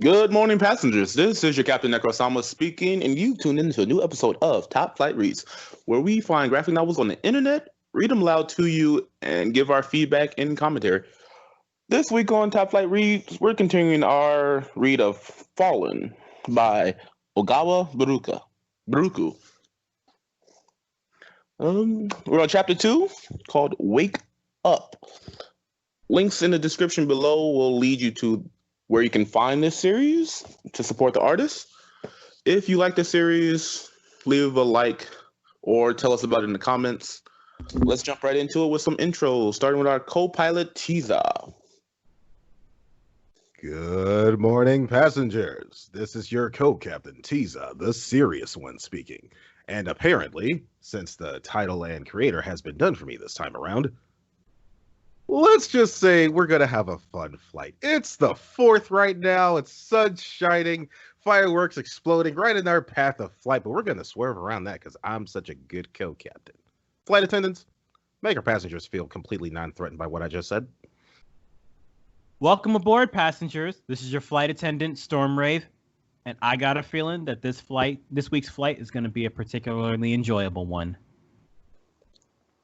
Good morning, passengers. This is your Captain Necrosama speaking, and you tune into a new episode of Top Flight Reads, where we find graphic novels on the internet, read them loud to you, and give our feedback and commentary. This week on Top Flight Reads, we're continuing our read of FaLLeN by Ogawa Burukku. We're on Chapter 2 called Wake Up. Links in the description below will lead you to where you can find this series to support the artist. If you like the series, leave a like or tell us about it in the comments. Let's jump right into it with some intros, starting with our co-pilot Tiza. Good morning, passengers. This is your co-captain Tiza, the serious one speaking. And apparently, since the title and creator has been done for me this time around, let's just say we're going to have a fun flight. It's the 4th right now. It's sun shining, fireworks exploding right in our path of flight. But we're going to swerve around that because I'm such a good co-captain. Flight attendants, make our passengers feel completely non-threatened by what I just said. Welcome aboard, passengers. This is your flight attendant, Stormrave. And I got a feeling that this week's flight is going to be a particularly enjoyable one.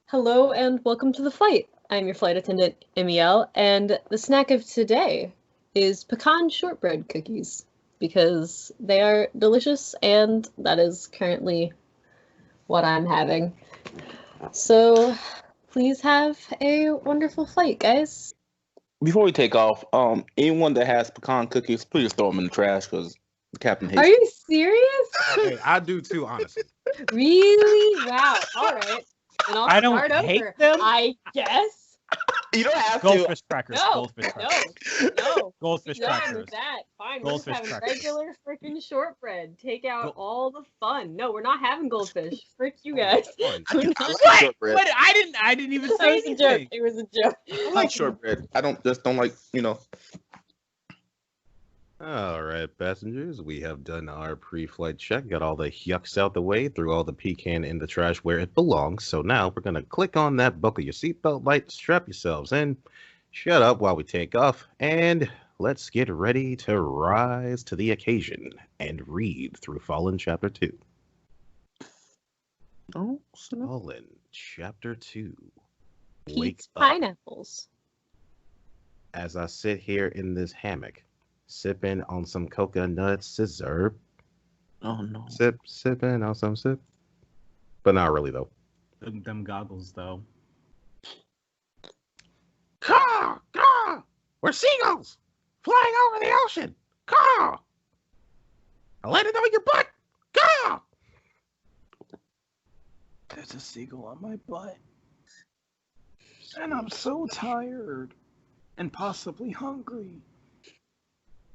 Hello and welcome to the flight. I'm your flight attendant, Emiel, and the snack of today is pecan shortbread cookies because they are delicious and that is currently what I'm having. So please have a wonderful flight, guys. Before we take off, anyone that has pecan cookies, please throw them in the trash because the captain hates Are you serious? Hey, I do too, honestly. Really? Wow. All right. And I'll I don't start hate over. them. I guess. You don't have to. Goldfish crackers. No, Goldfish crackers. no. Goldfish Done crackers. with that. Fine, Goldfish we're just having crackers. regular freaking shortbread. Take out Go- all the fun. No, we're not having goldfish. Frick you guys. Fun. I We're like not- shortbread. What? I didn't even say It was a joke. anything. It was a joke. I like shortbread. I don't like. All right, passengers, we have done our pre-flight check, got all the yucks out the way, threw all the pecan in the trash where it belongs. So now we're going to click on that buckle your seatbelt light, strap yourselves in, shut up while we take off, and let's get ready to rise to the occasion and read through FaLLeN Chapter 2. Oh, FaLLeN Chapter 2. Wake Pete's up. pineapples. As I sit here in this hammock, sipping on some coconut scissor. oh no. Sipping on some sip. But not really, though. Them goggles, though. Caw! Caw! We're seagulls! Flying over the ocean! Caw! I landed on your butt! Caw! There's a seagull on my butt. And I'm so tired. And possibly hungry.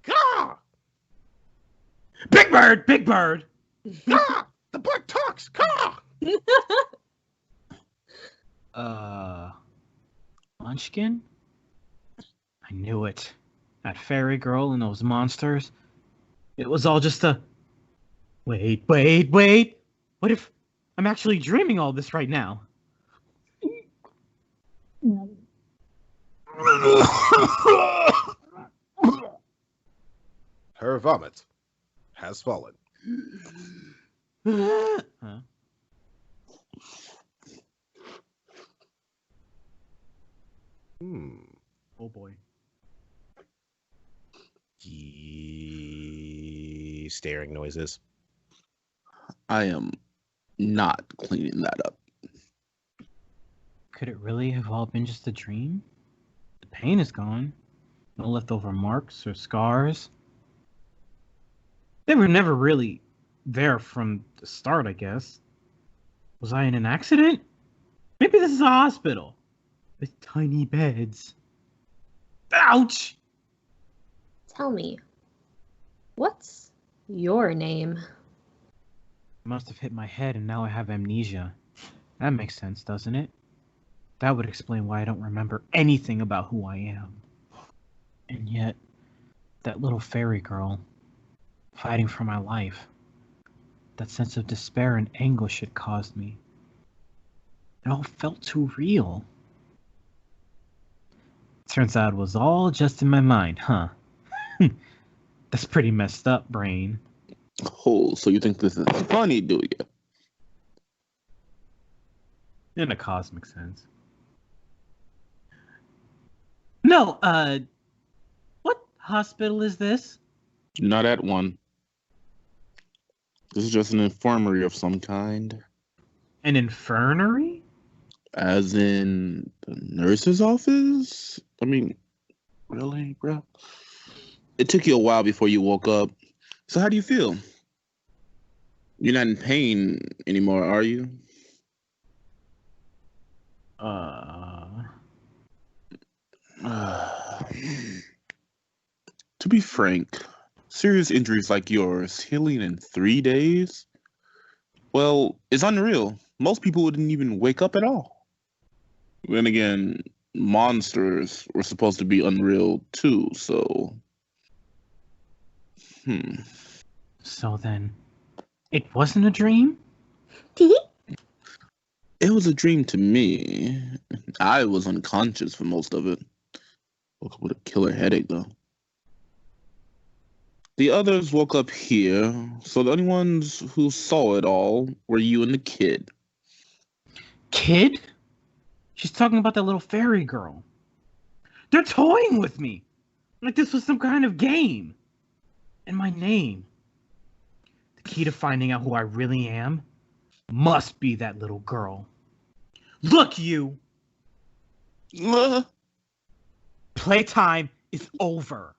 Caw! Big Bird! Big Bird! Caw! The butt talks! Caw! Munchkin? I knew it. That fairy girl and those monsters. It was all just a... Wait. What if I'm actually dreaming all this right now? Her vomit has fallen. Huh? Oh boy. Staring noises. I am not cleaning that up. Could it really have all been just a dream? The pain is gone. No leftover marks or scars. They were never really there from the start, I guess. Was I in an accident? Maybe this is a hospital. With tiny beds. Ouch! Tell me, what's your name? Must have hit my head and now I have amnesia. That makes sense, doesn't it? That would explain why I don't remember anything about who I am. And yet, that little fairy girl, fighting for my life, that sense of despair and anguish it caused me, it all felt too real. Turns out it was all just in my mind, huh? That's pretty messed up, brain. Oh, so you think this is funny, do you? In a cosmic sense. No, what hospital is this? Not at one. This is just an infirmary of some kind. An infirmary? As in the nurse's office? I mean, really, bro? It took you a while before you woke up. So how do you feel? You're not in pain anymore, are you? To be frank, serious injuries like yours, healing in 3 days? Well, it's unreal. Most people wouldn't even wake up at all. Then again, monsters were supposed to be unreal too, so... So then, it wasn't a dream? It was a dream to me. I was unconscious for most of it. Woke up with a killer headache, though. The others woke up here, so the only ones who saw it all were you and the kid. Kid? She's talking about that little fairy girl. They're toying with me! Like this was some kind of game. And my name. The key to finding out who I really am must be that little girl. Look, you! Playtime is over.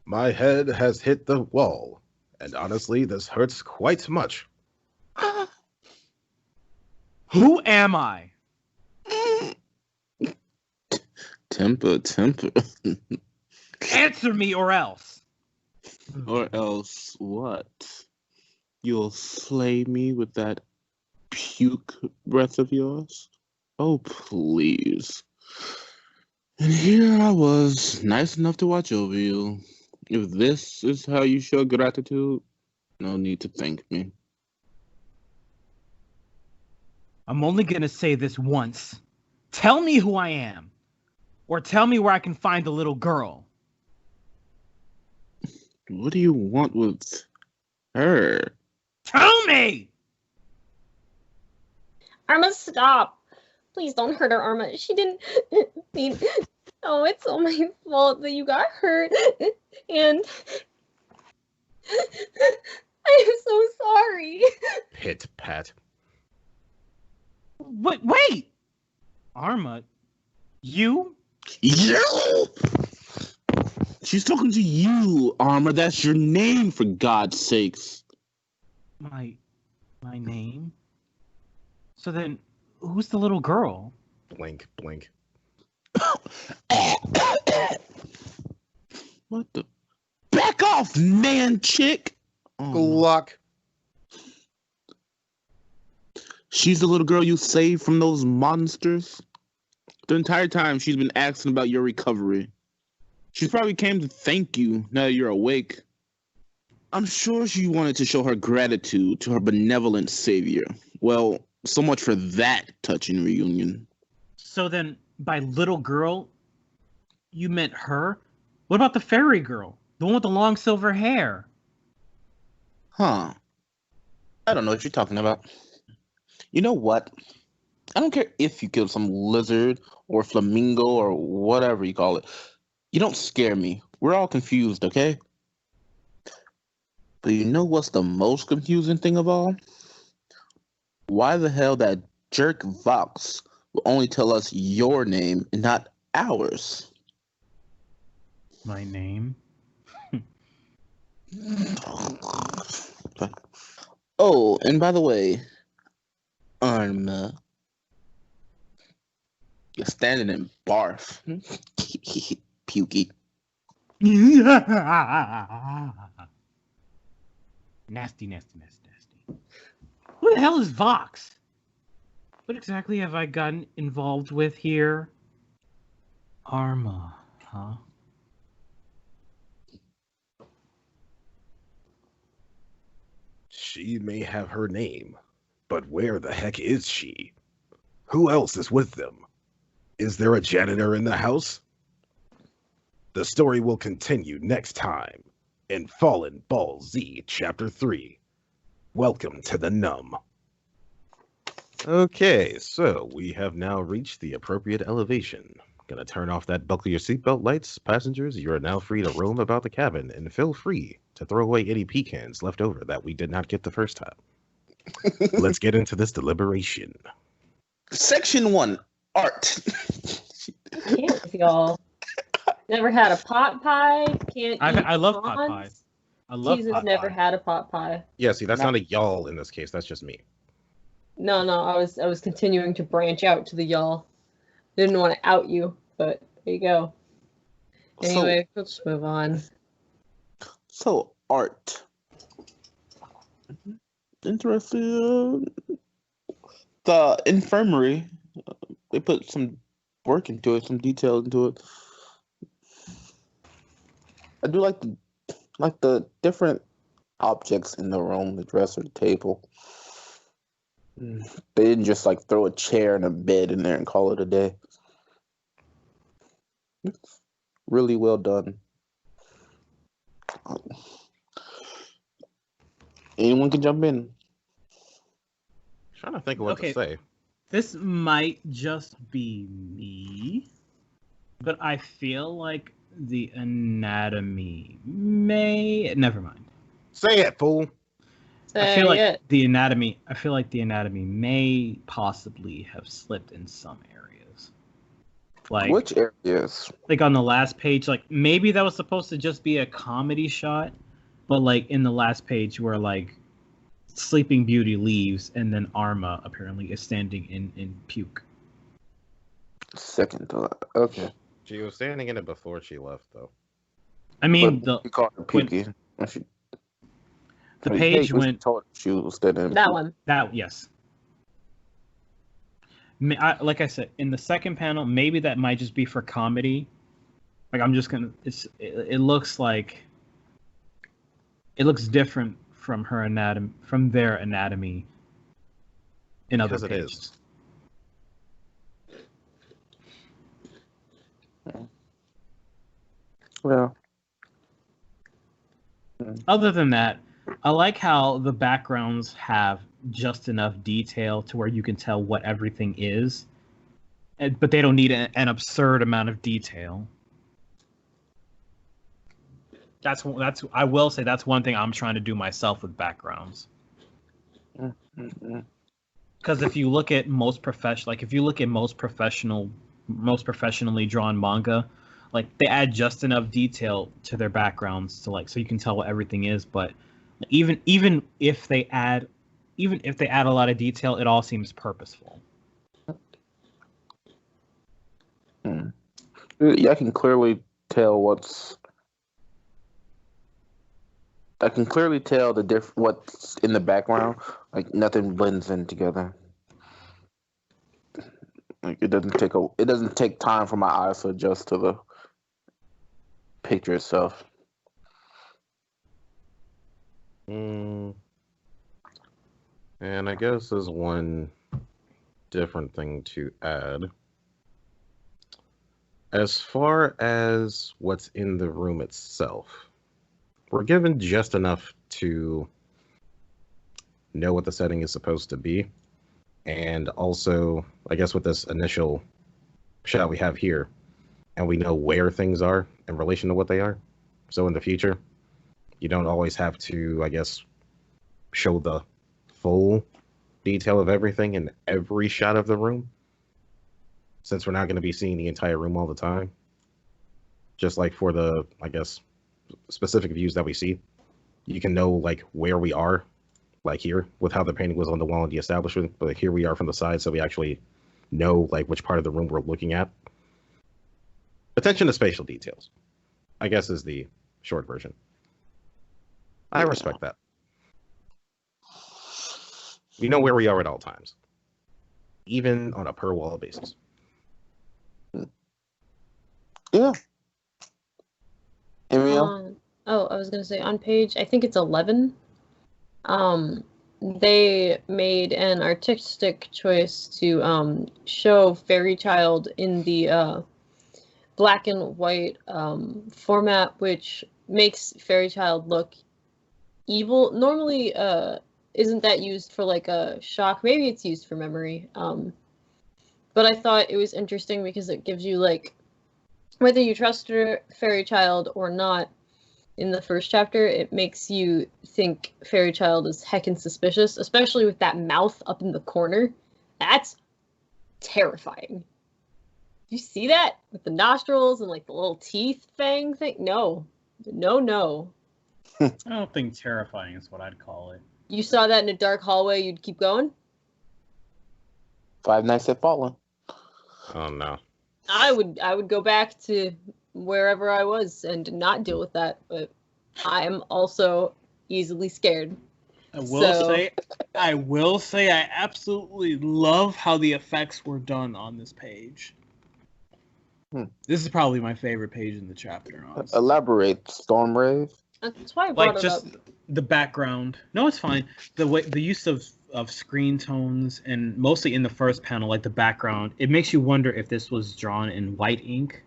My head has hit the wall, and honestly, this hurts quite much. Who am I? Temper. Answer me or else. Or else what? You'll slay me with that puke breath of yours? Oh, please. And here I was, nice enough to watch over you. If this is how you show gratitude, no need to thank me. I'm only gonna say this once. Tell me who I am. Or tell me where I can find the little girl. What do you want with her? Tell me! Arma, stop. Please don't hurt her, Arma. She didn't mean... Oh, it's all my fault that you got hurt. And... I am so sorry. Pit pat. Wait! Arma, you? You! She's talking to you, Armor. That's your name, for God's sakes. My name? So then, who's the little girl? Blink, blink. What the? Back off, man, chick! Oh, Luck. she's the little girl you saved from those monsters? The entire time she's been asking about your recovery. She probably came to thank you now that you're awake. I'm sure she wanted to show her gratitude to her benevolent savior. Well, so much for that touching reunion. So then, by little girl, you meant her? What about the fairy girl? The one with the long silver hair? Huh. I don't know what you're talking about. You know what? I don't care if you killed some lizard or flamingo or whatever you call it. You don't scare me. We're all confused, okay? But you know what's the most confusing thing of all? Why the hell that jerk Vox will only tell us your name and not ours? My name? Oh, and by the way, Arma, you're standing in barf. Pukey. Nasty. Who the hell is Vox? What exactly have I gotten involved with here? Arma, huh? She may have her name, but where the heck is she? Who else is with them? Is there a janitor in the house? The story will continue next time in FaLLeN Ball Z Chapter 3. Welcome to the Numb. Okay, so we have now reached the appropriate elevation. Gonna turn off that buckle your seatbelt lights. Passengers, you are now free to roam about the cabin and feel free to throw away any pecans left over that we did not get the first time. Let's get into this deliberation. Section 1, art. I can't with y'all. Never had a pot pie. Can't. I love prawns. pot pie. I love Jesus pot never pie. had a pot pie. Yeah, see, that's not a y'all in this case. That's just me. No, I was continuing to branch out to the y'all. Didn't want to out you, but there you go. Anyway, let's move on. So, art. Interesting. The infirmary, they put some work into it, some detail into it. I do like the different objects in the room, the dresser, the table. They didn't just like throw a chair and a bed in there and call it a day. It's really well done. Anyone can jump in. Trying to think of what to say. This might just be me, but I feel like the anatomy may... Never mind. Say it, fool. I feel like the anatomy may possibly have slipped in some areas. Like which areas? Like on the last page, like maybe that was supposed to just be a comedy shot, but like in the last page where like Sleeping Beauty leaves and then Arma apparently is standing in puke. Second thought. Okay. She was standing in it before she left, though. I mean, he called her pukey. The page went. Told she was standing in that one. That yes. Like I said, in the second panel, maybe that might just be for comedy. Like I'm just gonna. It looks like. It looks different from her anatomy, from their anatomy. In other pages. Well. Other than that, I like how the backgrounds have just enough detail to where you can tell what everything is, but they don't need an absurd amount of detail. That's I will say that's one thing I'm trying to do myself with backgrounds. Because if you look at most professionally drawn manga, like they add just enough detail to their backgrounds to like so you can tell what everything is, but even if they add a lot of detail, it all seems purposeful. Yeah, I can clearly tell what's what's in the background. Like nothing blends in together. Like it doesn't take time for my eyes to adjust to the picture itself. And I guess there's one different thing to add. As far as what's in the room itself, we're given just enough to know what the setting is supposed to be. And also, I guess with this initial shot we have here, and we know where things are in relation to what they are. So in the future, you don't always have to, I guess, show the full detail of everything in every shot of the room, since we're not going to be seeing the entire room all the time. Just like for the, I guess, specific views that we see, you can know like where we are, like here with how the painting was on the wall in the establishment, but here we are from the side, so we actually know like which part of the room we're looking at. Attention to spatial details, I guess, is the short version. I respect that. We know where we are at all times, even on a per wall basis. Yeah. Ariel? I was gonna say on page, I think it's 11. They made an artistic choice to show Fairy Child in the black and white format, which makes Fairy Child look evil. Normally, isn't that used for like a shock? Maybe it's used for memory. But I thought it was interesting because it gives you like, whether you trust Fairy Child or not, in the first chapter, it makes you think Fairy Child is heckin' suspicious, especially with that mouth up in the corner. That's terrifying. You see that? With the nostrils and like the little teeth fang thing? No. No. I don't think terrifying is what I'd call it. You saw that in a dark hallway, you'd keep going? Five Nights at FaLLeN. Oh no. I would go back to wherever I was and not deal with that, but I am also easily scared. I will say I absolutely love how the effects were done on this page. This is probably my favorite page in the chapter, honestly. Elaborate, Stormrave. That's why I brought it up. The background. No, it's fine. The use of screen tones, and mostly in the first panel, like the background, it makes you wonder if this was drawn in white ink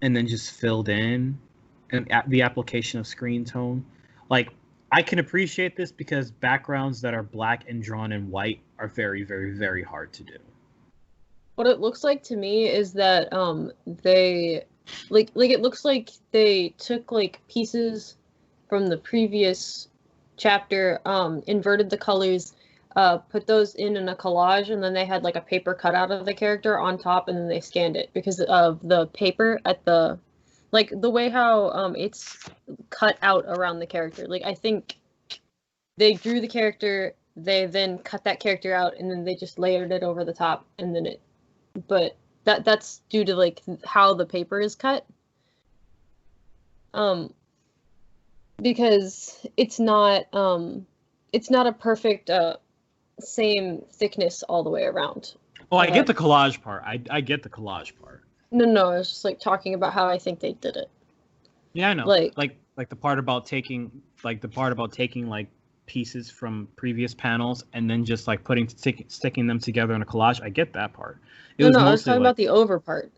and then just filled in, and the application of screen tone. Like, I can appreciate this because backgrounds that are black and drawn in white are very, very, very hard to do. What it looks like to me is that they like it looks like they took like pieces from the previous chapter, inverted the colors, put those in a collage, and then they had like a paper cutout of the character on top, and then they scanned it because of the paper at the, like the way how it's cut out around the character. Like, I think they drew the character, they then cut that character out, and then they just layered it over the top, and then it, but that's due to like how the paper is cut. Because it's not a perfect same thickness all the way around. Oh, I get the collage part. I get the collage part. No, I was just like talking about how I think they did it. Yeah, I know. Like the part about taking like pieces from previous panels and then just like sticking them together in a collage. I get that part. I was talking about the over part.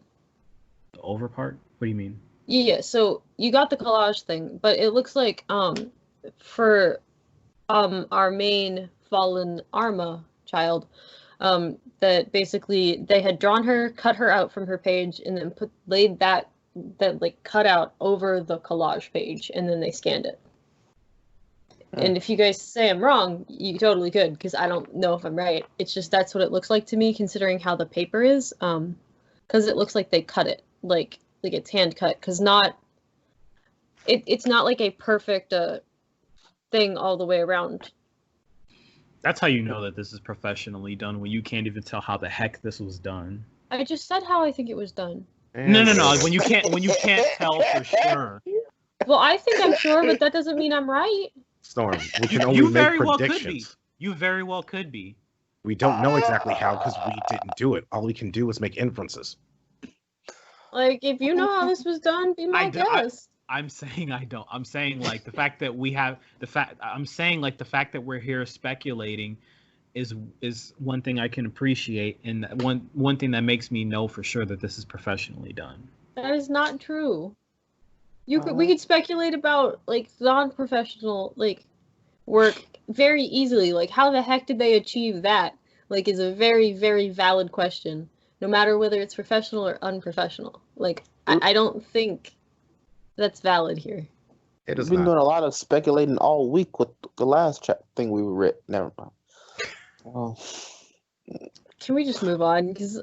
The over part? What do you mean? Yeah, so you got the collage thing, but it looks like for our main FaLLeN Arma child, that basically they had drawn her, cut her out from her page, and then laid that like cutout over the collage page, and then they scanned it. And if you guys say I'm wrong, you totally could, because I don't know if I'm right. It's just that's what it looks like to me, considering how the paper is. Because it looks like they cut it, like it's hand cut, because it's not like a perfect thing all the way around. That's how you know that this is professionally done, when you can't even tell how the heck this was done. I just said how I think it was done. No. When you can't tell for sure. Well, I think I'm sure, but that doesn't mean I'm right. Storm, we can only make predictions. You very well could be. We don't know exactly how because we didn't do it. All we can do is make inferences. Like, if you know how this was done, be my guest. I'm saying I don't. I'm saying like the fact that we have I'm saying like the fact that we're here speculating is one thing I can appreciate, and one thing that makes me know for sure that this is professionally done. That is not true. We could speculate about like non-professional like work very easily. Like, how the heck did they achieve that? Like, is a very, very valid question, no matter whether it's professional or unprofessional. Like, I don't think that's valid here. It is We've been not. doing a lot of speculating all week with the last thing we read. Never mind. Well, Can we just move on? Because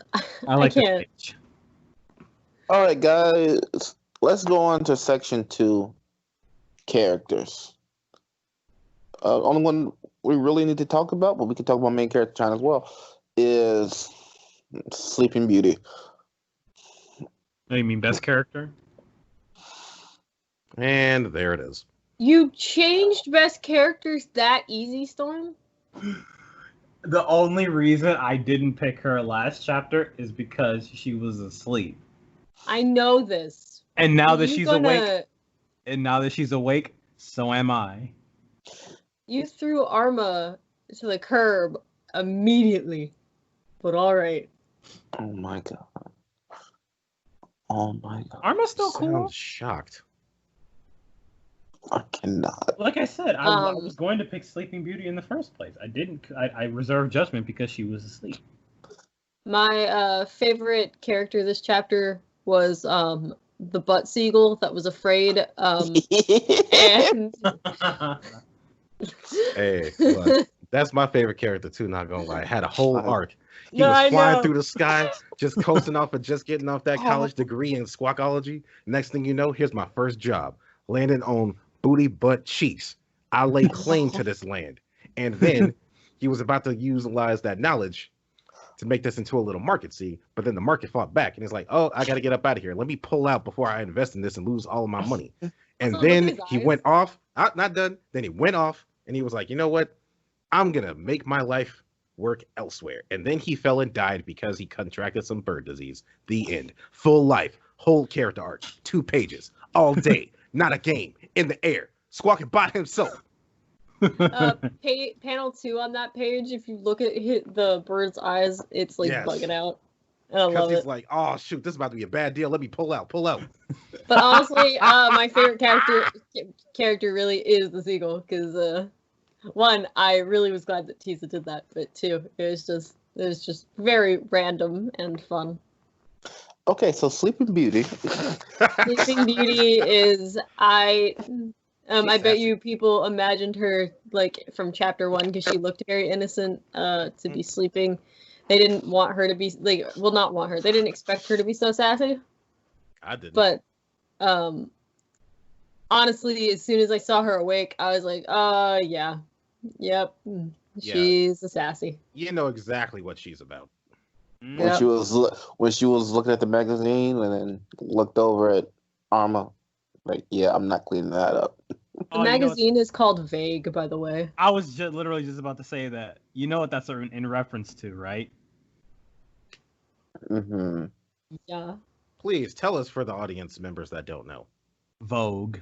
I can't. all right, guys. Let's go on to section 2, characters. Only one we really need to talk about, but we can talk about main character China as well, is Sleeping Beauty. Oh, you mean best character? And there it is. You changed best characters that easy, Storm? The only reason I didn't pick her last chapter is because she was asleep. I know this. And now that she's awake, so am I. You threw Arma to the curb immediately. But all right. Oh my god. Oh my god. Arma's still cool. Sounds shocked. I cannot. Like I said, I was going to pick Sleeping Beauty in the first place. I didn't. I reserved judgment because she was asleep. My favorite character this chapter was the butt seagull that was afraid. And Hey, look, that's my favorite character too. Not gonna lie, had a whole arc. He No, was I flying know. through the sky, just coasting off of just getting off that college degree in squawkology. Next thing you know, here's my first job, landing on booty butt cheeks. I lay claim to this land, and then he was about to utilize that knowledge to make this into a little market. See, but then the market fought back, and he's like, "Oh, I got to get up out of here. Let me pull out before I invest in this and lose all of my money." And Also, then look at his he eyes. went off. Not done. Then he went off, and he was like, "You know what? I'm gonna make my life work elsewhere." And then he fell and died because he contracted some bird disease. The end. Full life, whole character arc, 2 pages, all day, not a game, in the air, squawking by himself. Panel 2 on that page, if you look at the bird's eyes, it's like Yes. bugging out. And I Because love he's it. like, "Oh shoot, this is about to be a bad deal. Let me pull out." But honestly, my favorite character really is the seagull, because one, I really was glad that Tisa did that, but two, it was just very random and fun. Okay, so Sleeping Beauty. Sleeping Beauty is I bet you people imagined her like from chapter 1 because she looked very innocent to be sleeping. They didn't want her to be not want her. They didn't expect her to be so sassy. I didn't. But honestly, as soon as I saw her awake, I was like, yeah. Yep. Yeah. She's a sassy. You know exactly what she's about. When she was looking at the magazine and then looked over at Arma, like, yeah, I'm not cleaning that up. The magazine is called Vague, by the way. I was literally just about to say that. You know what that's in reference to, right? Mm-hmm. Yeah. Please tell us for the audience members that don't know. Vogue.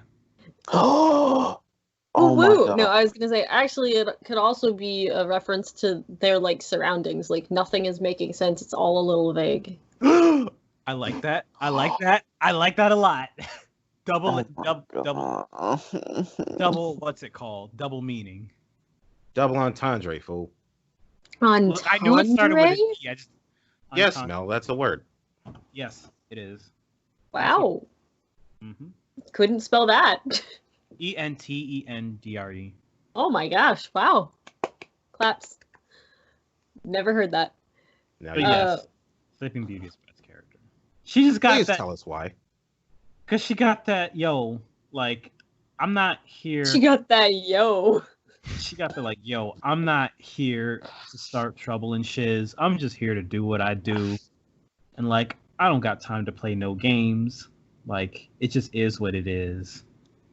Oh my Woo! god. No, I was gonna say actually it could also be a reference to their like surroundings. Like nothing is making sense. It's all a little vague. I like that. I like that. I like that a lot. Double. What's it called? Double meaning. Double entendre, fool. Entendre? Look, I knew it started with a T. Yes, entendre. Mel, that's a word. Yes, it is. Wow. Mm-hmm. Couldn't spell that. Entendre. Oh my gosh! Wow. Claps. Never heard that. Now But you yes, Sleeping Beauty is best character. She just got please that. tell us why. Because she got that, like, I'm not here. She got that yo. She got the, like, yo, I'm not here to start trouble and shiz. I'm just here to do what I do. And, like, I don't got time to play no games. Like, it just is what it is.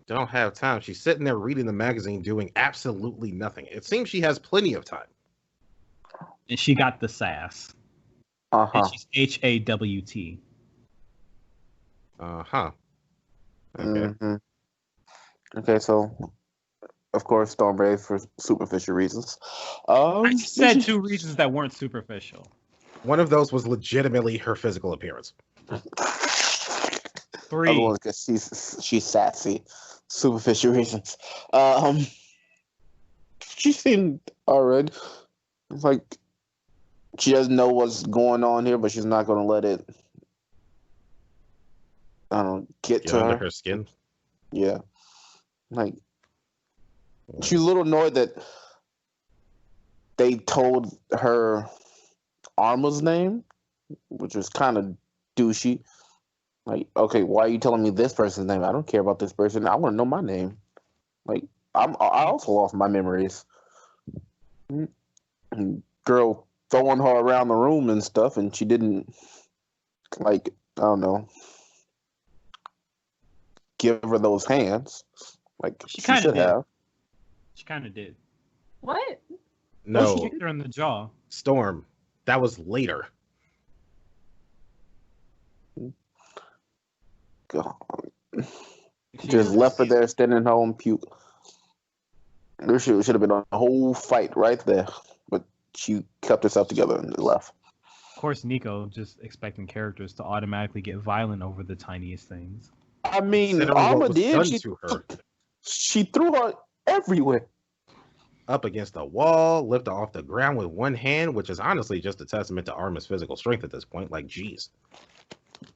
Don't have time. She's sitting there reading the magazine doing absolutely nothing. It seems she has plenty of time. And she got the sass. Uh-huh. And she's HAWT. Uh-huh. Okay. Mm-hmm. Okay, so of course Stormbreak for superficial reasons. I just said 2 reasons that weren't superficial. One of those was legitimately her physical appearance. 3. Other one because she's sassy. Superficial reasons. She seemed alright. It's like she doesn't know what's going on here, but she's not gonna let it get to under her. her skin. Yeah. Like she's a little annoyed that they told her Arma's name, which was kind of douchey. Like, okay, why are you telling me this person's name? I don't care about this person. I want to know my name. Like, I also lost my memories. Girl throwing her around the room and stuff, and she didn't, like, I don't know, give her those hands. Like, She she kinda should did. have. She kind of did. What? No, She kicked her in the jaw. Storm. That was later. God. She Just was- left her there standing home, puke. There should have been a whole fight right there, but she kept herself together and left. course, Nico just expecting characters to automatically get violent over the tiniest things. I mean, Considering what Arma was did. done to her. She threw her everywhere. Up against the wall, lifted off the ground with one hand, which is honestly just a testament to Arma's physical strength at this point. Like, geez.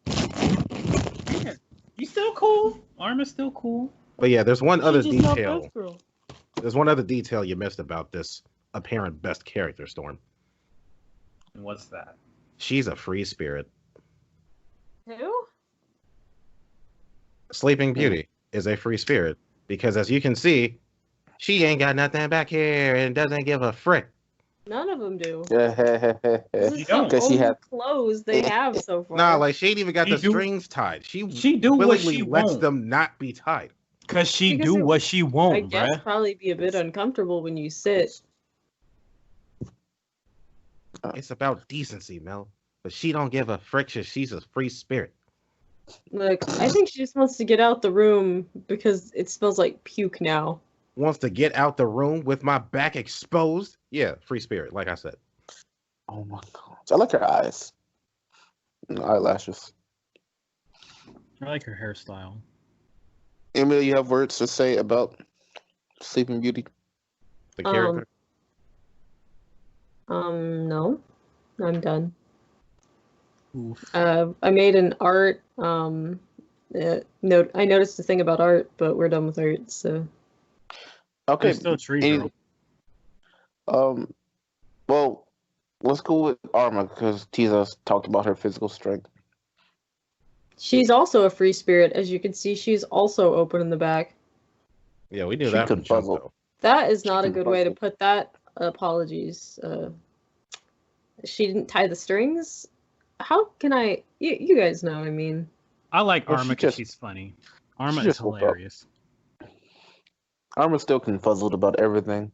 Yeah. He's still cool. Arma's still cool. But yeah, there's one other She's just not detail. Best Girl. There's one other detail you missed about this apparent best character, Storm. And what's that? She's a free spirit. Who? Sleeping Beauty is a free spirit because, as you can see, she ain't got nothing back here and doesn't give a frick. None of them do. Because This is some she old had. clothes they have so far. Nah, like she ain't even got She the do- strings tied. She do what willingly she lets won't. them not be tied. Cause she Because do it- what she I won't, guess bruh. probably be a bit uncomfortable when you sit. It's about decency, Mel. But she don't give a frick. She's a free spirit. Look, I think she just wants to get out the room because it smells like puke now. Wants to get out the room with my back exposed. Yeah, free spirit, like I said. Oh my god! I like her eyes, and eyelashes. I like her hairstyle. Emil, you have words to say about Sleeping Beauty? The character. No, I'm done. Oof. I made an art. Note. I noticed a thing about art, but we're done with art. So Okay. There's still Tree any- Girl. Well, let's go with Arma because Tiza's talked about her physical strength. she's also a free spirit, as you can see. She's also open in the back. Yeah, we knew She that from could jump, puzzle. though. That is not a can good way to puzzle. put that. Apologies. She didn't tie the strings. How can I? You guys know. I mean, I like Well, Arma she because just- she's funny. Arma she is just woke up. hilarious. Arma's still confuzzled about everything.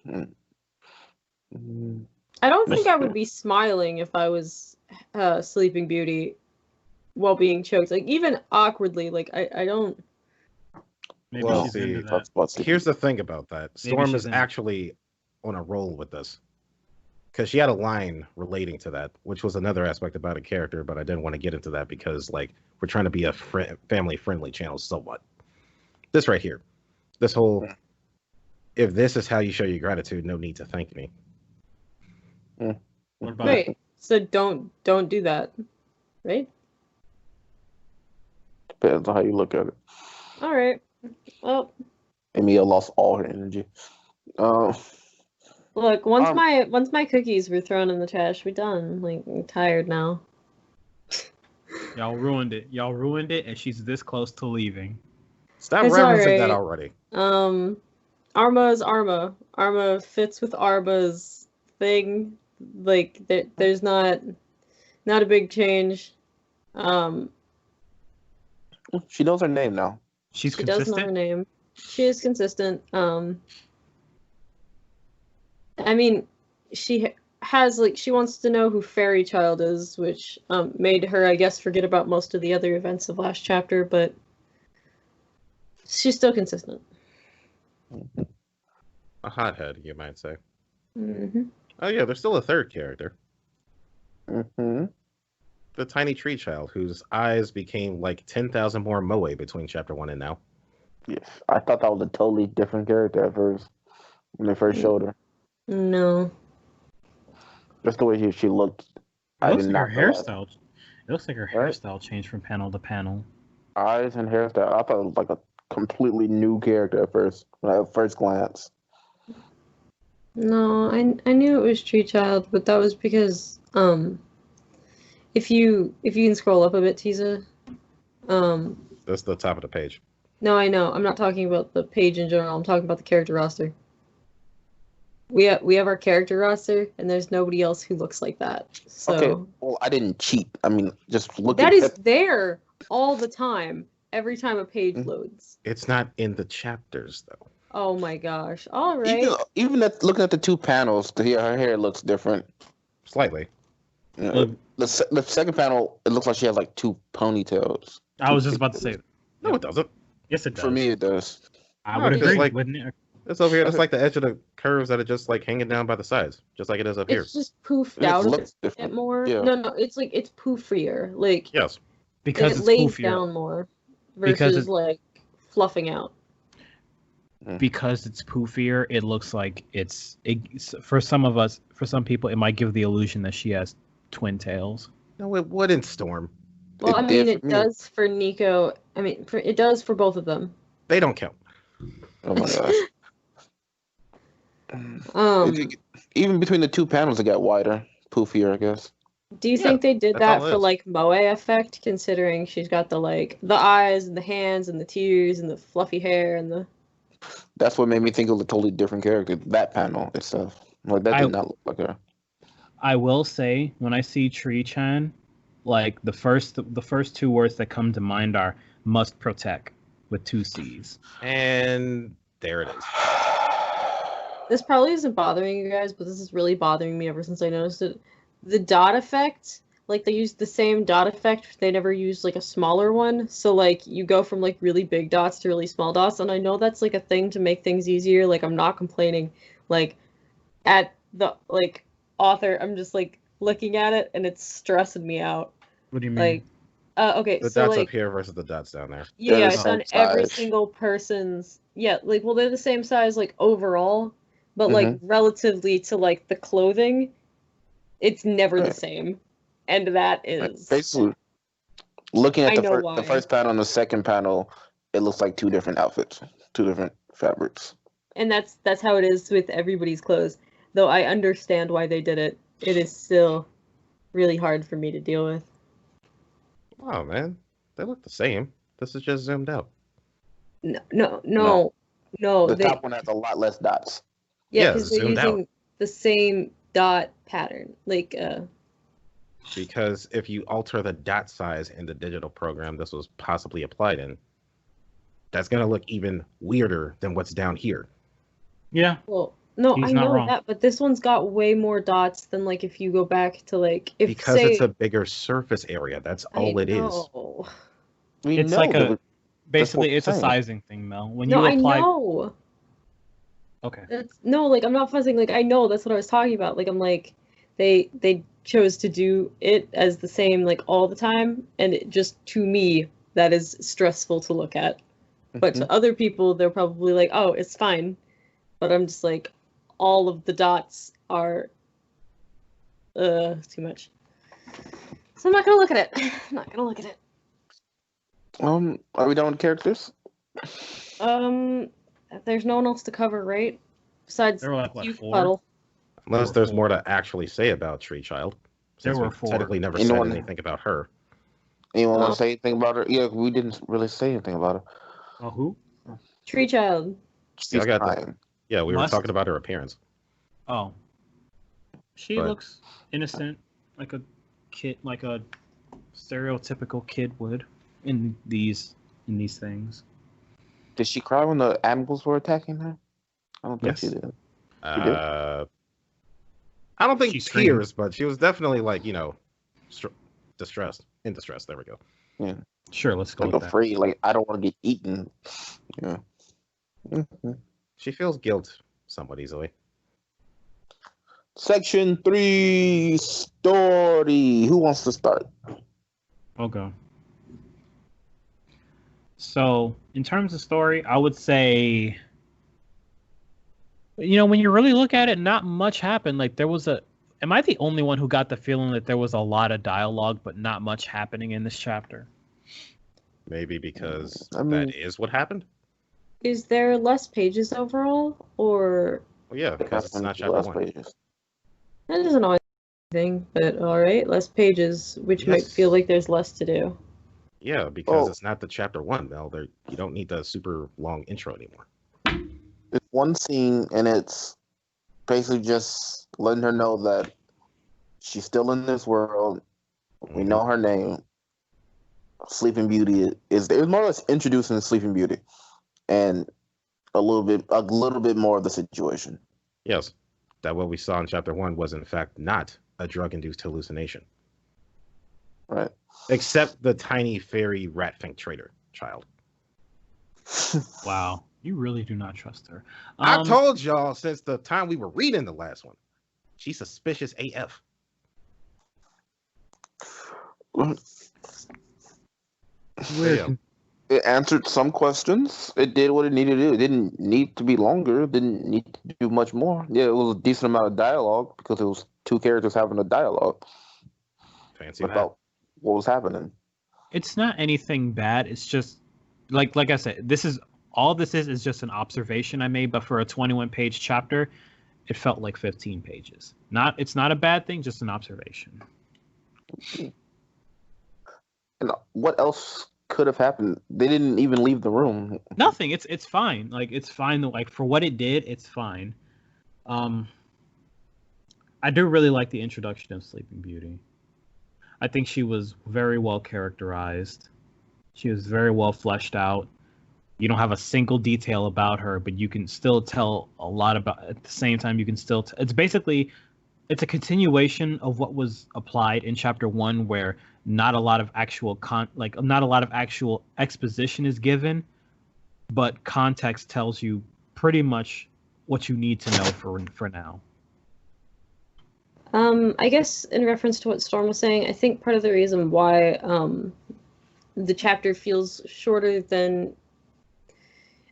Mm. I don't think I would be smiling if I was Sleeping Beauty while being choked. Like even awkwardly. Like I don't. Maybe Well, she's see, into that. Talks about Sleeping Here's the thing about that. Maybe Storm she's is in. actually on a roll with this. Because she had a line relating to that, which was another aspect about a character, but I didn't want to get into that because, like, we're trying to be a family-friendly channel somewhat. This right here. This whole, if this is how you show your gratitude, no need to thank me. What about Right. So don't do that. Right. Depends on how you look at it. All right. Well, Emil lost all her energy. look. Once Um, my cookies were thrown in the trash, we're done. Like I'm tired now. Y'all ruined it. Y'all ruined it, and she's this close to leaving. Stop It's referencing that alright. already. Arma is Arma. Arma fits with Arma's thing. Like there's not a big change. She knows her name now. She's She does know her consistent. name. She is consistent. I mean, she has like she wants to know who Fairy Child is, which made her, I guess, forget about most of the other events of last chapter, but she's still consistent. A hothead, you might say. Mm-hmm. Oh, yeah, there's still a third character. Mm-hmm. The tiny tree child whose eyes became like 10,000 more moe between chapter 1 and now. Yes, I thought that was a totally different character at first when they first showed her. No. Just the way she looked. It looks did like her not know that. hairstyle. It looks like her Right? hairstyle changed from panel to panel. Eyes and hairstyle. I thought it was like a completely new character at first. At first glance. No, I knew it was Tree Child, but that was because if you can scroll up a bit, Tiza. That's the top of the page. No, I know. I'm not talking about the page in general. I'm talking about the character roster. We have our character roster, and there's nobody else who looks like that. So Okay, well, I didn't cheat. I mean, just look that at is there all the time. Every time a page Mhm. loads. It's not in the chapters, though. Oh my gosh! All right. Even looking at the two panels, her hair looks different. Slightly. You know, Look, the second panel, it looks like she has like two ponytails. I was just about to say that. No, it doesn't. Yes, it does. For me, it does. I No, would because, agree, like- wouldn't it? It's over here. It's like the edge of the curves that are just like hanging down by the sides, just like it is up here. It's just poofed It out a looks bit different. more. Yeah. No, it's like it's poofier. Like Yes. Because it it's lays poofier. down more Because versus like fluffing out. Because it's poofier, it looks like for some people, it might give the illusion that she has twin tails. No, it wouldn't, Storm. Well, I It mean, did it for me. does for Nico. I mean, it does for both of them. They don't count. Oh my gosh. Um, Even between the two panels, it got wider, poofier, I guess. do you Yeah, think they did that's that all it for is. like Moe effect, considering she's got the eyes and the hands and the tears and the fluffy hair and the That's what made me think it was a totally different character. That panel itself, like that did not look like her. I will say, when I see Tree-chan, like the first two words that come to mind are "must protect" with 2 C's. And there it is. This probably isn't bothering you guys, but this is really bothering me ever since I noticed it. The dot effect, like they used the same dot effect, they never used like a smaller one. So like you go from like really big dots to really small dots, and I know that's like a thing to make things easier. Like I'm not complaining. Like at the like author, I'm just like looking at it and it's stressing me out. What do you mean? Like okay, The so dots like up here versus the dots down there. yeah, They're the it's on same every size. single person's. Yeah, like well, they're the same size like overall, but like relatively to like the clothing, it's never the Right. same, and that is Basically, looking at I know the why. first panel and the second panel, it looks like 2 different outfits, 2 different fabrics. and that's how it is with everybody's clothes. Though I understand why they did it, it is still really hard for me to deal with. Oh man, they look the same. This is just zoomed out. No. The They top one has a lot less dots. yeah, Yeah, because they're zoomed out. using the same dot pattern. Like Because if you alter the dot size in the digital program this was possibly applied in, that's gonna look even weirder than what's down here. Yeah. well, no, He's I not know wrong. that, but this one's got way more dots than like if you go back to like if Because say it's a bigger surface area. That's all it is. know. We It's know like that basically what it's a I'm saying. sizing thing, Mel. When No, you apply, I know. okay, That's no, like I'm not fussing. Like I know that's what I was talking about. Like I'm like they chose to do it as the same like all the time, and it just to me that is stressful to look at. But to other people, they're probably like, oh, it's fine. But I'm just like, all of the dots are too much. So I'm not gonna look at it. I'm not gonna look at it. Are we done with characters? There's no one else to cover, right? Besides there were like what, you, 4? Puddle. Unless there's more to actually say about Tree Child. There Since were we 4. technically never You know said what? anything about her. Anyone want Oh. to say anything about her? Yeah, we didn't really say anything about her. Oh, who? Tree Child. She's I got that. crying. Yeah, we were Must- talking about her appearance. Oh, she But- looks innocent, like a kid, like a stereotypical kid would in these things. Did she cry when the animals were attacking her? I don't think Yes. she did. did? I don't think She screamed. tears, but she was definitely like, distressed. In distress. There we go. Sure, let's go Like with that. afraid, like I don't want to get eaten. Yeah. Mhm. She feels guilt somewhat easily. Section 3 story. Who wants to start? I'll go. So, in terms of story, I would say, when you really look at it, not much happened. Like, am I the only one who got the feeling that there was a lot of dialogue, but not much happening in this chapter? Maybe because I mean- that is what happened. Is there less pages overall, or Well, yeah, because it's not chapter Last 1. pages. that doesn't always be anything? But all right, less pages, which might Yes. feel like there's less to do. Yeah, because Oh. it's not the chapter 1, Mel. You don't need the super long intro anymore. It's one scene, and it's basically just letting her know that she's still in this world. We know her name. Sleeping Beauty is there. It's more or less introducing Sleeping Beauty, and a little bit more of the situation. Yes, that what we saw in chapter 1 was in fact not a drug-induced hallucination. Right. Except the tiny fairy rat fink trader child. Wow. You really do not trust her. I told y'all since the time we were reading the last one. She's suspicious AF. Weird. It answered some questions. It did what it needed to do. It didn't need to be longer. It didn't need to do much more. Yeah, it was a decent amount of dialogue because it was two characters having a dialogue. Fancy about what was happening. It's not anything bad. It's just like I said, this is just an observation I made, but for a 21-page chapter, it felt like 15 pages. It's not a bad thing, just an observation. And what else could have happened? They didn't even leave the room. Nothing. It's fine. Like it's fine. Like for what it did, it's fine. I do really like the introduction of Sleeping Beauty. I think she was very well characterized. She was very well fleshed out. You don't have a single detail about her, but you can still tell a lot about. At the same time, you can still. It's a continuation of what was applied in Chapter 1, where not a lot of actual exposition is given, but context tells you pretty much what you need to know for now. I guess in reference to what Storm was saying, I think part of the reason why the chapter feels shorter than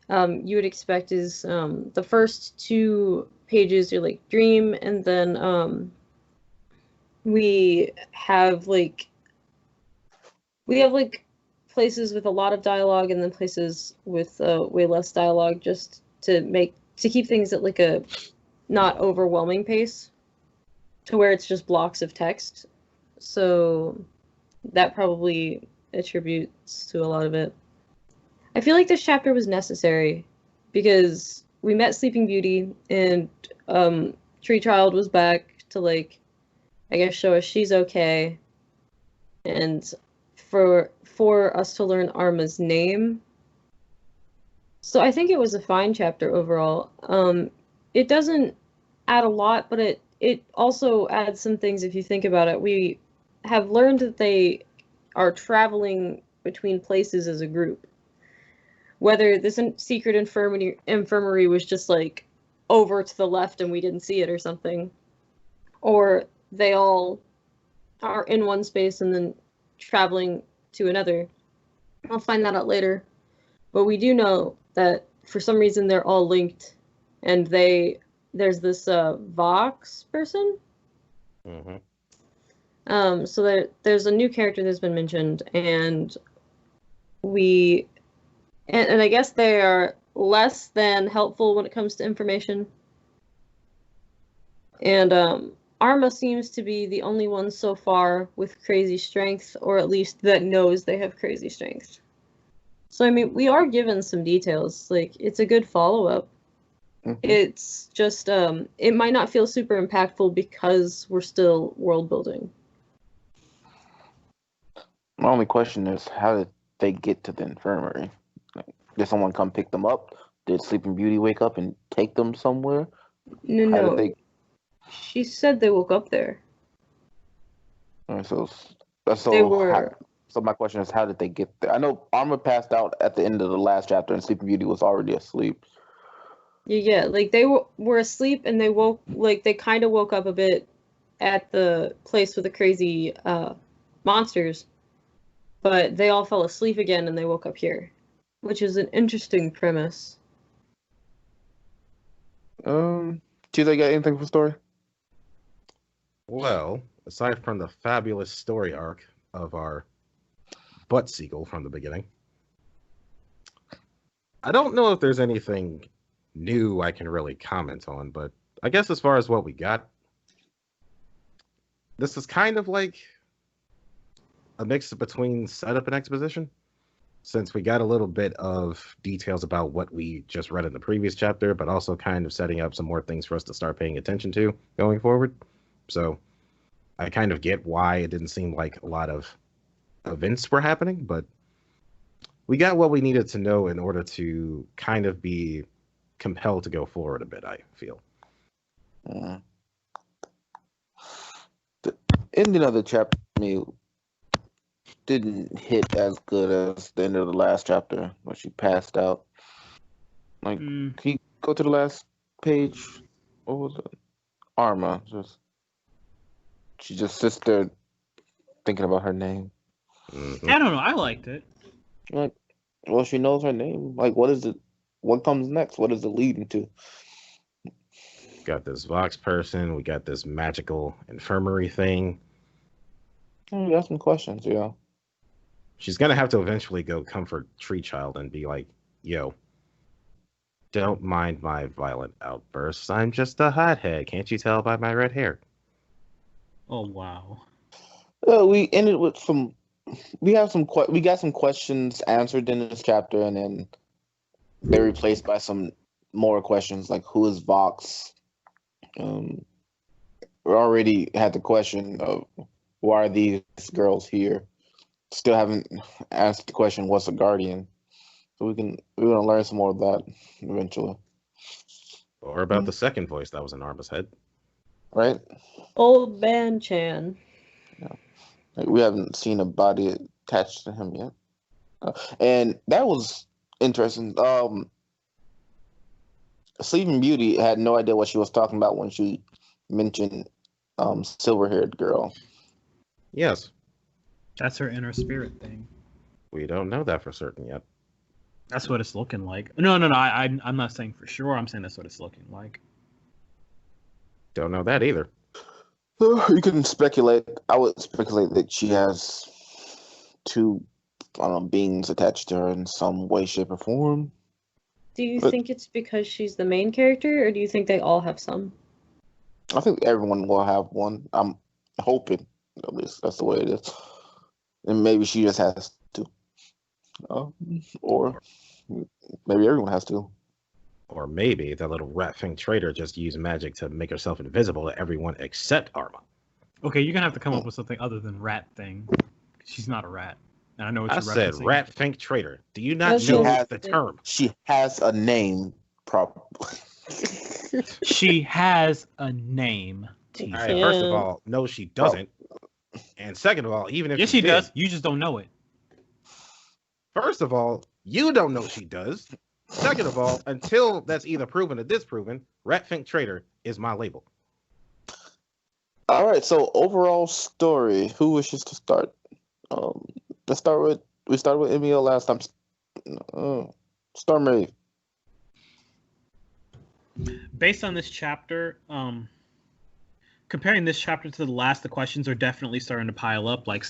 you would expect is the first 2 pages are like dream, and then we have places with a lot of dialogue, and then places with way less dialogue, just to keep things at like a not overwhelming pace, to where it's just blocks of text. So that probably attributes to a lot of it. I feel like this chapter was necessary because we met Sleeping Beauty, and Tree Child was back to I guess show us she's okay, and for us to learn Arma's name. So I think it was a fine chapter overall. It doesn't add a lot, but it also adds some things if you think about it. We have learned that they are traveling between places as a group. Whether this secret infirmary was just over to the left and we didn't see it or something, or they all are in one space and then traveling to another. I'll find that out later. But we do know that for some reason they're all linked, and there's this Vox person. Mm-hmm. So there's a new character that's been mentioned, and and I guess they are less than helpful when it comes to information. And Arma seems to be the only one so far with crazy strength, or at least that knows they have crazy strength. So, I mean, we are given some details. It's a good follow-up. Mm-hmm. It's just, it might not feel super impactful because we're still world-building. My only question is, how did they get to the infirmary? Did someone come pick them up? Did Sleeping Beauty wake up and take them somewhere? No. She said they woke up there. So my question is, how did they get there? I know Arma passed out at the end of the last chapter, and Sleeping Beauty was already asleep. Yeah, they were asleep, and they woke, they kind of woke up a bit at the place with the crazy monsters, but they all fell asleep again, and they woke up here, which is an interesting premise. Do they got anything for story? Well, aside from the fabulous story arc of our butt seagull from the beginning, I don't know if there's anything new I can really comment on, but I guess as far as what we got, this is kind of like a mix between setup and exposition, since we got a little bit of details about what we just read in the previous chapter, but also kind of setting up some more things for us to start paying attention to going forward. So I kind of get why it didn't seem like a lot of events were happening, but we got what we needed to know in order to kind of be compelled to go forward a bit, I feel. The ending of the chapter for me didn't hit as good as the end of the last chapter when she passed out. Like, can you go to the last page? What was it? Arma. She just sits there thinking about her name. Mhm. I don't know. I liked it. Like, well, she knows her name. Like, what is it? What comes next? What is it leading to? Got this Vox person. We got this magical infirmary thing. We got some questions, yeah. She's gonna have to eventually go comfort Tree Child and be like, "Yo, don't mind my violent outbursts. I'm just a hothead. Can't you tell by my red hair?" Oh wow. We ended with some. We got some questions answered in this chapter, and then they're replaced by some more questions like who is Vox. We already had the question of why are these girls here. Still haven't asked the question what's a guardian. So we're gonna learn some more of that eventually. Or about the second voice that was in Arma's head. Right? Old man Chan. Like, we haven't seen a body attached to him yet. And that was interesting. Sleeping Beauty had no idea what she was talking about when she mentioned silver-haired girl. Yes, That's her inner spirit thing. we don't know that for certain yet. That's what it's looking like. No. I'm not saying for sure. I'm saying that's what it's looking like. Don't know that either. You can speculate. I would speculate that she has two, I don't know, beings attached to her in some way, shape, or form. Do you But- think it's because she's the main character, or do you think they all have some? I think everyone will have one. I'm hoping, at least that's the way it is. And maybe she just has to. Or maybe everyone has to. Or maybe the little rat-fang traitor just used magic to make herself invisible to everyone except Arma. Okay, you're gonna have to come up with something other than rat thing. She's not a rat. And I know what I you're said referencing. rat-fang traitor. Do you No, not she know has- the term? She has a name, probably. She has a name. All Tease. right, first of Yeah. all, no, she doesn't. And second of all, even if Yes, she she did, does. You just don't know it. first of all, you don't know she does. Second of all, until that's either proven or disproven, rat-fang traitor is my label. All right, so overall story. Who wishes to start? We started with Emil last time. Star Maeve. Based on this chapter, comparing this chapter to the last, the questions are definitely starting to pile up. Like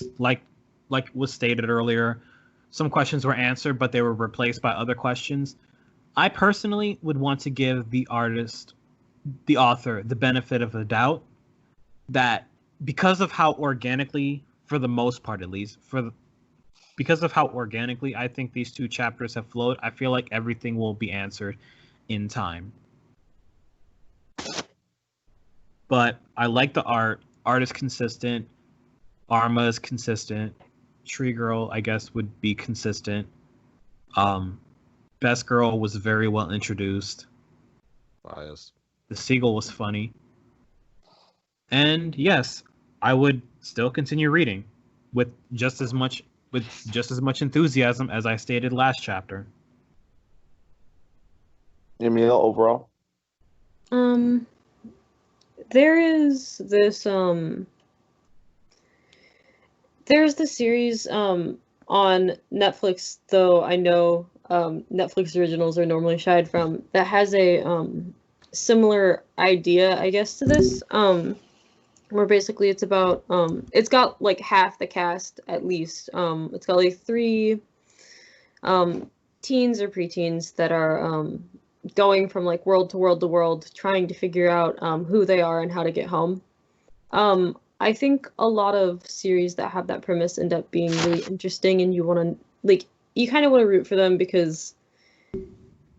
was stated earlier, some questions were answered, but they were replaced by other questions. I personally would want to give the author, the benefit of the doubt that because of how organically, for the most part at least, because of how organically I think these two chapters have flowed, I feel like everything will be answered in time. But I like the art. Art is consistent. Arma is consistent. Tree Girl, I guess, would be consistent. Best Girl was very well introduced. Bias. The Seagull was funny. And yes, I would still continue reading with just as much enthusiasm as I stated last chapter. Emil, overall. There is this there's the series on Netflix, though I know Netflix originals are normally shied from, that has a similar idea, I guess, to this. Where basically it's about it's got like half the cast at least. It's got like 3 teens or preteens that are going from like world to world to world, trying to figure out who they are and how to get home. I think a lot of series that have that premise end up being really interesting, and you want to like, you kind of want to root for them because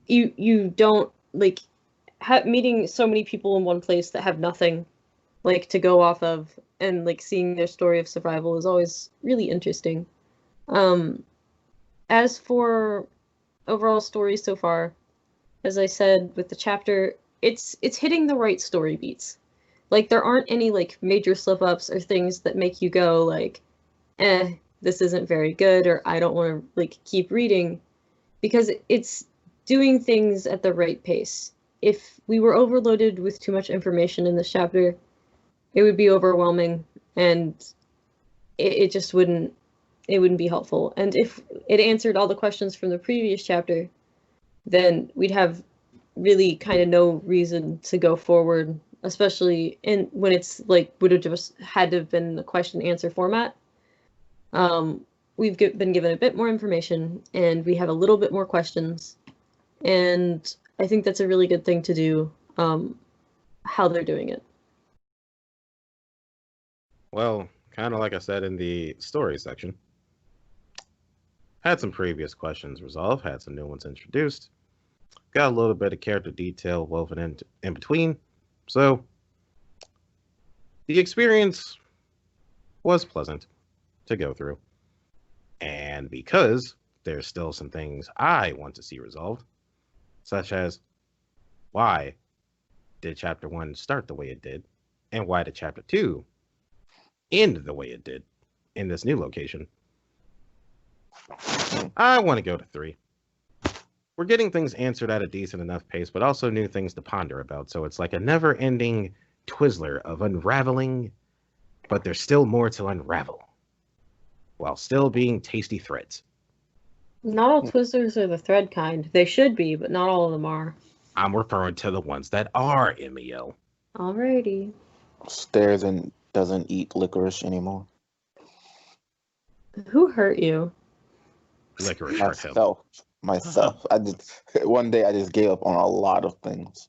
you don't like meeting so many people in one place that have nothing like to go off of, and like seeing their story of survival is always really interesting. As for overall story so far, as I said with the chapter, it's hitting the right story beats. Like, there aren't any like major slip ups or things that make you go like, this isn't very good, or I don't want to like keep reading, because it's doing things at the right pace. If we were overloaded with too much information in this chapter, it would be overwhelming, and it just wouldn't be helpful. And if it answered all the questions from the previous chapter, then we'd have really kind of no reason to go forward, especially when it's like would have just had to have been a question answer format. We've been given a bit more information, and we have a little bit more questions, and I think that's a really good thing to do. How they're doing it. Well, kind of like I said in the story section, had some previous questions resolved, had some new ones introduced, got a little bit of character detail woven in between. So the experience was pleasant to go through. And because there's still some things I want to see resolved, such as why did Chapter 1 start the way it did, and why did Chapter 2 end the way it did in this new location, I want to go to 3. We're getting things answered at a decent enough pace, but also new things to ponder about, so it's like a never-ending Twizzler of unraveling, but there's still more to unravel, while still being tasty threads. Not all Twizzlers are the thread kind. They should be, but not all of them are. I'm referring to the ones that are, MEL. Alrighty. Stares and doesn't eat licorice anymore. Who hurt you? Licorice hurt him. Myself. One day I just gave up on a lot of things.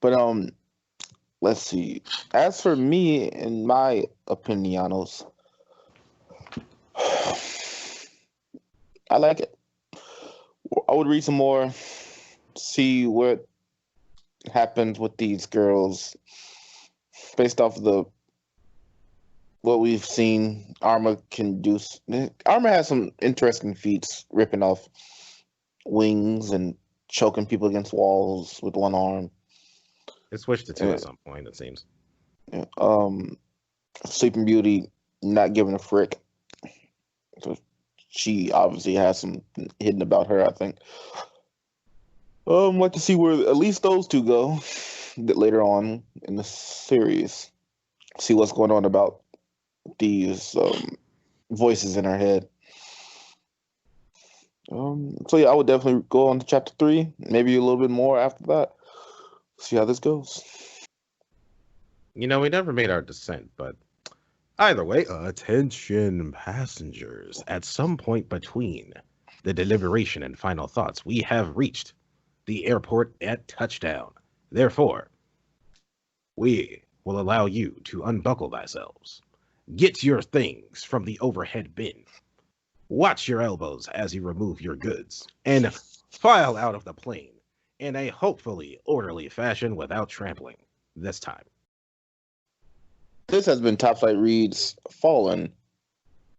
But let's see. As for me, in my opinionos, I like it. I would read some more, see what happens with these girls based off of what we've seen. Armor can do. Armor has some interesting feats, ripping off wings and choking people against walls with one arm. It switched to 2 at some point, it seems. Yeah. Sleeping Beauty, not giving a frick. So she obviously has some hidden about her, I think. Like to see where at least those two go later on in the series. See what's going on about these voices in her head. So yeah, I would definitely go on to Chapter 3, maybe a little bit more after that. See how this goes. We never made our descent, but either way, attention passengers. At some point between the deliberation and final thoughts, we have reached the airport at touchdown. Therefore, we will allow you to unbuckle thyselves. Get your things from the overhead bin. Watch your elbows as you remove your goods, and file out of the plane in a hopefully orderly fashion without trampling this time. This has been Topside Reads FaLLeN,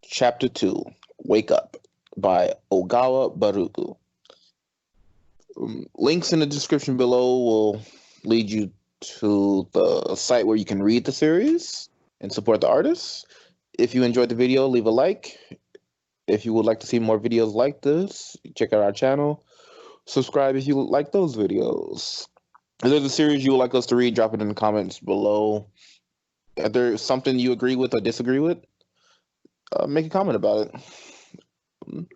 Chapter 2, Wake Up, by Ogawa Burukku. Links in the description below will lead you to the site where you can read the series and support the artists. If you enjoyed the video, leave a like. If you would like to see more videos like this, check out our channel. Subscribe if you like those videos. If there's a series you would like us to read, drop it in the comments below. If there's something you agree with or disagree with, make a comment about it.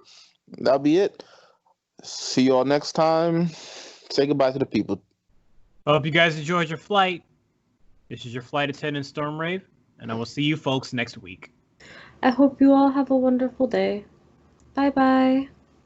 That'll be it. See you all next time. Say goodbye to the people. Hope you guys enjoyed your flight. This is your flight attendant, Stormrave, and I will see you folks next week. I hope you all have a wonderful day. Bye-bye.